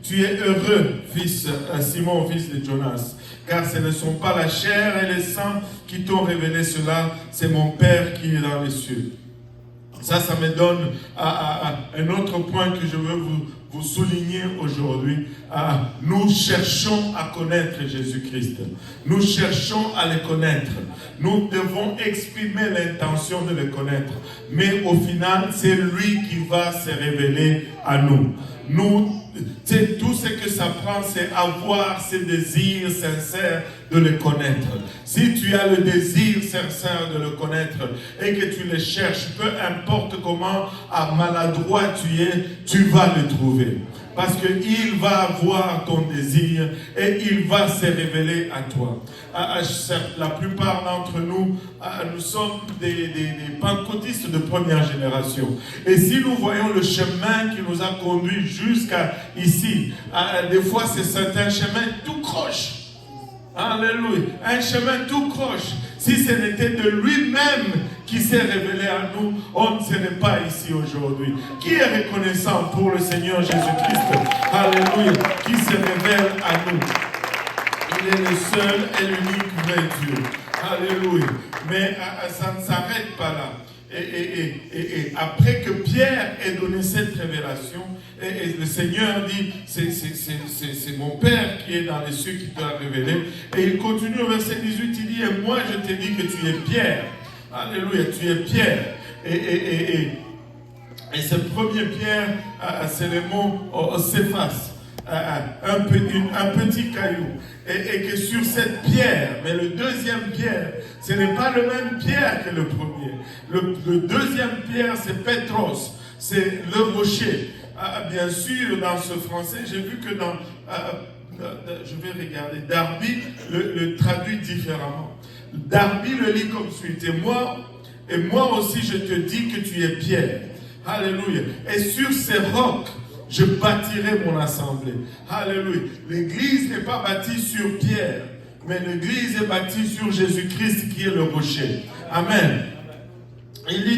Tu es heureux, fils Simon, fils de Jonas, car ce ne sont pas la chair et le sang qui t'ont révélé cela, c'est mon Père qui est dans les cieux. Ça me donne un autre point que je veux vous souligner aujourd'hui. Nous cherchons à connaître Jésus-Christ. Nous cherchons à le connaître. Nous devons exprimer l'intention de le connaître. Mais au final, c'est lui qui va se révéler à nous. Tout ce que ça prend, c'est avoir ce désir sincère de le connaître. Si tu as le désir sincère de le connaître et que tu le cherches, peu importe comment maladroit tu es, tu vas le trouver. Parce qu'il va avoir ton désir et il va se révéler à toi. La plupart d'entre nous, nous sommes des pentecôtistes de première génération. Et si nous voyons le chemin qui nous a conduits jusqu'à ici, des fois c'est un chemin tout croche. Alléluia. Un chemin tout croche. Si ce n'était de lui-même qui s'est révélé à nous, on ne serait pas ici aujourd'hui. Qui est reconnaissant pour le Seigneur Jésus-Christ? Alléluia. Qui se révèle à nous. Il est le seul et l'unique vrai Dieu. Alléluia. Mais ça ne s'arrête pas là. Et après que Pierre ait donné cette révélation, et le Seigneur dit, c'est mon Père qui est dans les cieux qui t'a révélé. Et il continue au verset 18, il dit, et moi je t'ai dit que tu es Pierre. Alléluia, tu es Pierre. Et ce premier Pierre, c'est le mot Céphas. Un petit caillou. Et que sur cette pierre, mais le deuxième pierre, ce n'est pas le même pierre que le premier. Le deuxième pierre, c'est Pétros, c'est le rocher. Bien sûr, dans ce français, j'ai vu que je vais regarder, Darby le traduit différemment. Darby le lit comme suite. Et moi aussi, je te dis que tu es Pierre. Alléluia. Et sur ces rocs, je bâtirai mon assemblée. Alléluia. L'église n'est pas bâtie sur Pierre, mais l'église est bâtie sur Jésus-Christ qui est le rocher. Amen. Il dit